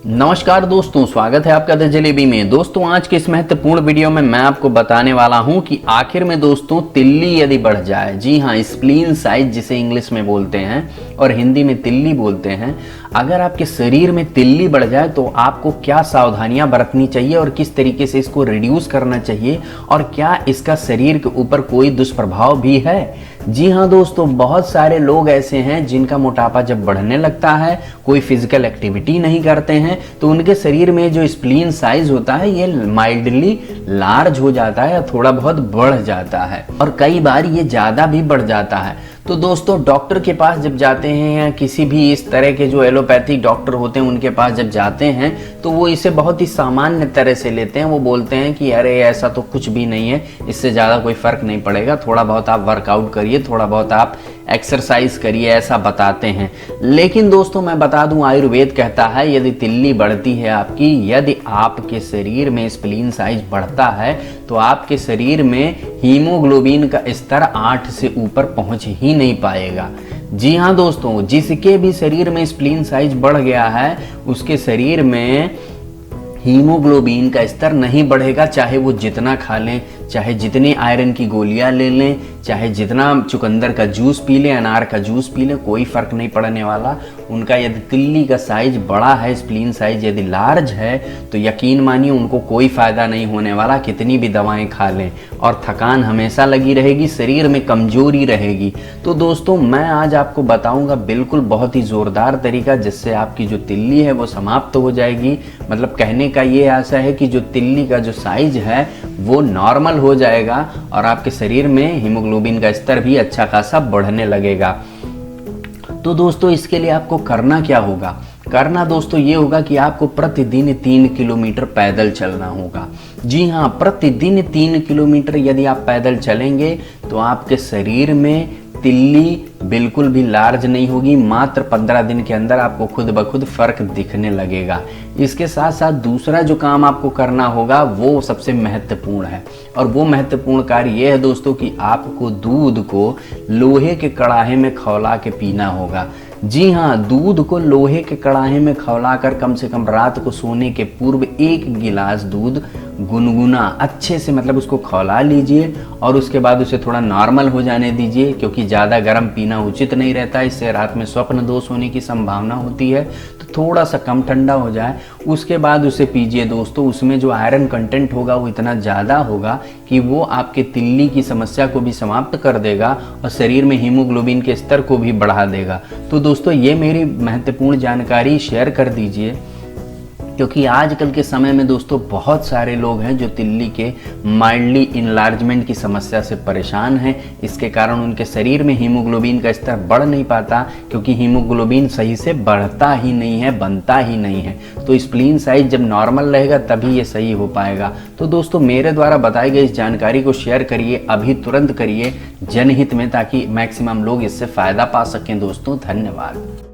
नमस्कार दोस्तों, स्वागत है आपका द जलेबी में। दोस्तों आज के इस महत्वपूर्ण वीडियो में मैं आपको बताने वाला हूं कि आखिर में दोस्तों तिल्ली यदि बढ़ जाए, जी हां, स्प्लीन साइज जिसे इंग्लिश में बोलते हैं और हिंदी में तिल्ली बोलते हैं, अगर आपके शरीर में तिल्ली बढ़ जाए तो आपको क्या सावधानियां बरतनी चाहिए और किस तरीके से इसको रिड्यूस करना चाहिए और क्या इसका शरीर के ऊपर कोई दुष्प्रभाव भी है। जी हाँ दोस्तों, बहुत सारे लोग ऐसे हैं जिनका मोटापा जब बढ़ने लगता है, कोई फिजिकल एक्टिविटी नहीं करते हैं, तो उनके शरीर में जो स्प्लीन साइज होता है ये माइल्डली लार्ज हो जाता है या थोड़ा बहुत बढ़ जाता है और कई बार ये ज़्यादा भी बढ़ जाता है। तो दोस्तों डॉक्टर के पास जब जाते हैं या किसी भी इस तरह के जो एलोपैथिक डॉक्टर होते हैं उनके पास जब जाते हैं तो वो इसे बहुत ही सामान्य तरह से लेते हैं। वो बोलते हैं कि अरे ऐसा तो कुछ भी नहीं है, इससे ज़्यादा कोई फ़र्क नहीं पड़ेगा, थोड़ा बहुत आप वर्कआउट करिए, थोड़ा बहुत आप एक्सरसाइज करिए, ऐसा बताते हैं। लेकिन दोस्तों मैं बता दूं, आयुर्वेद कहता है यदि तिल्ली बढ़ती है आपकी, यदि आपके शरीर में स्प्लीन साइज बढ़ता है तो आपके शरीर में हीमोग्लोबिन का स्तर 8 से ऊपर पहुंच ही नहीं पाएगा। जी हाँ दोस्तों, जिसके भी शरीर में स्प्लीन साइज बढ़ गया है उसके शरीर में हीमोग्लोबिन का स्तर नहीं बढ़ेगा, चाहे वो जितना खा लें, चाहे जितनी आयरन की गोलियां ले लें, चाहे जितना चुकंदर का जूस पी लें, अनार का जूस पी लें, कोई फर्क नहीं पड़ने वाला। उनका यदि तिल्ली का साइज बड़ा है, स्प्लीन साइज यदि लार्ज है, तो यकीन मानिए उनको कोई फायदा नहीं होने वाला, कितनी भी दवाएं खा लें, और थकान हमेशा लगी रहेगी, शरीर में कमजोरी रहेगी। तो दोस्तों मैं आज आपको बताऊंगा बिल्कुल बहुत ही जोरदार तरीका जिससे आपकी जो तिल्ली है वो समाप्त हो जाएगी। मतलब कहने का ये आशा है कि जो तिल्ली का जो साइज है वो नॉर्मल हो जाएगा और आपके शरीर में हीमोग्लोबिन का स्तर भी अच्छा खासा बढ़ने लगेगा। तो दोस्तों इसके लिए आपको करना क्या होगा? करना दोस्तों ये होगा कि आपको प्रतिदिन 3 किलोमीटर पैदल चलना होगा। जी हाँ, प्रतिदिन 3 किलोमीटर यदि आप पैदल चलेंगे तो आपके शरीर में तिल्ली बिल्कुल भी लार्ज नहीं होगी। मात्र 15 दिन के अंदर आपको खुद ब खुद फर्क दिखने लगेगा। इसके साथ साथ दूसरा जो काम आपको करना होगा वो सबसे महत्वपूर्ण है, और वो महत्वपूर्ण कार्य ये है दोस्तों कि आपको दूध को लोहे के कड़ाहे में खौला के पीना होगा। जी हाँ, दूध को लोहे के कड़ाहे में खौलाकर कम से कम रात को सोने के पूर्व 1 गिलास दूध गुनगुना अच्छे से, मतलब उसको खौला लीजिए और उसके बाद उसे थोड़ा नॉर्मल हो जाने दीजिए, क्योंकि ज़्यादा गर्म पीना उचित नहीं रहता, इससे रात में स्वप्न दोष होने की संभावना होती है। तो थोड़ा सा कम ठंडा हो जाए उसके बाद उसे पीजिए दोस्तों। उसमें जो आयरन कंटेंट होगा वो इतना ज़्यादा होगा कि वो आपके तिल्ली की समस्या को भी समाप्त कर देगा और शरीर में हीमोग्लोबिन के स्तर को भी बढ़ा देगा। तो दोस्तों ये मेरी महत्वपूर्ण जानकारी शेयर कर दीजिए, क्योंकि आजकल के समय में दोस्तों बहुत सारे लोग हैं जो तिल्ली के माइल्डली इनलार्जमेंट की समस्या से परेशान हैं। इसके कारण उनके शरीर में हीमोग्लोबिन का स्तर बढ़ नहीं पाता, क्योंकि हीमोग्लोबिन सही से बढ़ता ही नहीं है, बनता ही नहीं है। तो स्प्लीन साइज जब नॉर्मल रहेगा तभी ये सही हो पाएगा। तो दोस्तों मेरे द्वारा बताई गई इस जानकारी को शेयर करिए, अभी तुरंत करिए जनहित में, ताकि मैक्सिमम लोग इससे फ़ायदा पा सकें। दोस्तों धन्यवाद।